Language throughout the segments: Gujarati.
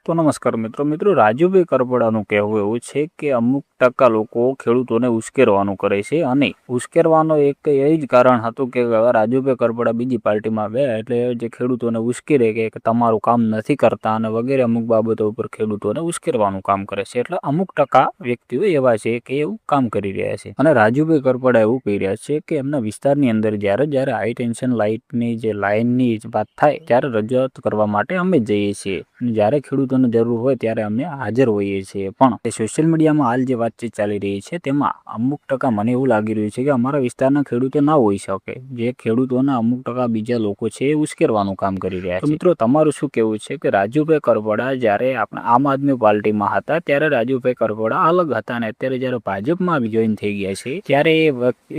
તો નમસ્કાર મિત્રો રાજુભાઈ કરપડાનું કહેવું એવું છે કે અમુક ટકા લોકો ખેડૂતોને ઉશ્કેરવાનું કરે છે અને ઉશ્કેરવાનો એક એ જ કારણ હતું કે રાજુભાઈ કરપડા બીજી પાર્ટીમાં ગયા એટલે જે ખેડૂતોને ઉશ્કેરે કે તમારું કામ નથી કરતા અને વગેરે અમુક બાબતો ઉપર ખેડૂતોને ઉશ્કેરવાનું કામ કરે છે. એટલે અમુક ટકા વ્યક્તિઓ એવા છે કે એવું કામ કરી રહ્યા છે અને રાજુભાઈ કરપડા એવું કહી રહ્યા છે કે એમના વિસ્તારની અંદર જ્યારે હાઈ ટેન્શન લાઇટની જે લાઇનની વાત થાય ત્યારે રજૂઆત કરવા માટે અમે જઈએ છીએ. જ્યારે ખેડૂતોને જરૂર હોય ત્યારે અમે હાજર હોઈએ છીએ. પણ સોશિયલ મીડિયામાં હાલ જે વાતચીત ચાલી રહી છે તેમાં અમુક ટકા મને એવું લાગી રહ્યું છે કે અમારા વિસ્તારના ખેડૂતો ના હોઈ શકે, જે ખેડૂતોના અમુક ટકા બીજા લોકો છે એ ઉશ્કેરવાનું કામ કરી રહ્યા છે. મિત્રો તમારું શું કહેવું છે કે રાજુભાઈ કરપડા જ્યારે આપણે આમ આદમી પાર્ટીમાં હતા ત્યારે રાજુભાઈ કરપડા અલગ હતા અને અત્યારે જ્યારે ભાજપમાં જોઈન થઈ ગયા છે ત્યારે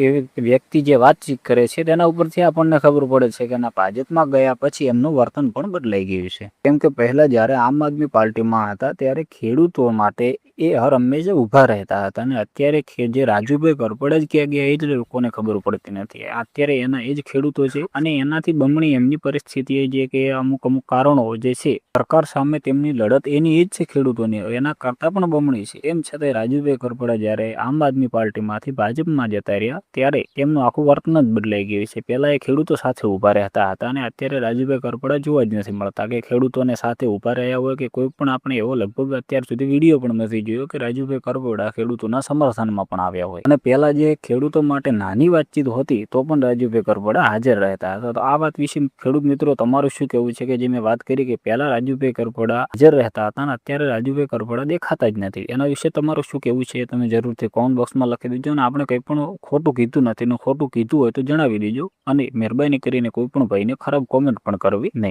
એ વ્યક્તિ જે વાતચીત કરે છે તેના ઉપરથી આપણને ખબર પડે છે કે ભાજપમાં ગયા પછી એમનું વર્તન પણ બદલાઈ ગયું છે. કેમ કે પહેલા જ્યારે આમ આદમી પાર્ટીમાં હતા ત્યારે ખેડૂતો માટે એ હર હંમેશા ઊભા રહેતા હતા અને અત્યારે જે રાજુભાઈ કરપડા જ ક્યાં ગયા એ જ લોકોને ખબર પડતી નથી. અત્યારે એના એ જ ખેડૂતો છે અને એનાથી બમણી એમની પરિસ્થિતિ જે કે અમુક કારણો જે છે સરકાર સામે તેમની લડત એની એ જ છે ખેડૂતોની, એના કરતાં પણ બમણી છે. એમ છતાં રાજુભાઈ કરપડા જ્યારે આમ આદમી પાર્ટીમાંથી ભાજપમાં જતા રહ્યા ત્યારે તેમનું આખું વર્તન જ બદલાઈ ગયું છે. પહેલા એ ખેડૂતો સાથે ઊભા રહેતા હતા અને અત્યારે રાજુભાઈ કરપડા જોવા જ નથી મળતા કે ખેડૂતોને સાથે ઊભા રહ્યા હોય કે કોઈ પણ આપણે એવો લગભગ અત્યાર સુધી વિડીયો પણ નથી જોયો કે રાજુભાઈ કરપડા ખેડૂતોના સમર્થનમાં પણ આવ્યા હોય. અને પહેલા જે ખેડૂતો માટે નાની વાતચીત હોતી તો પણ રાજુભાઈ કરપડા હાજર રહેતા હતા. તો આ વાત વિશે ખેડૂત મિત્રો તમારું શું કહેવું છે કે જે મેં વાત કરી કે પહેલા રાજુભાઈ કરપડા હાજર રહેતા હતા અને અત્યારે રાજુભાઈ કરપડા દેખાતા જ નથી, એના વિશે તમારું શું કહેવું છે તમે જરૂરથી કોમેન્ટ બોક્સમાં લખી દેજો. અને આપણે કંઈ પણ ખોટું કીધું નથી ને ખોટું કીધું હોય તો જણાવી દેજો અને મહેરબાની કરીને કોઈ પણ ભાઈને ખરાબ કોમેન્ટ પણ કરવી નહીં.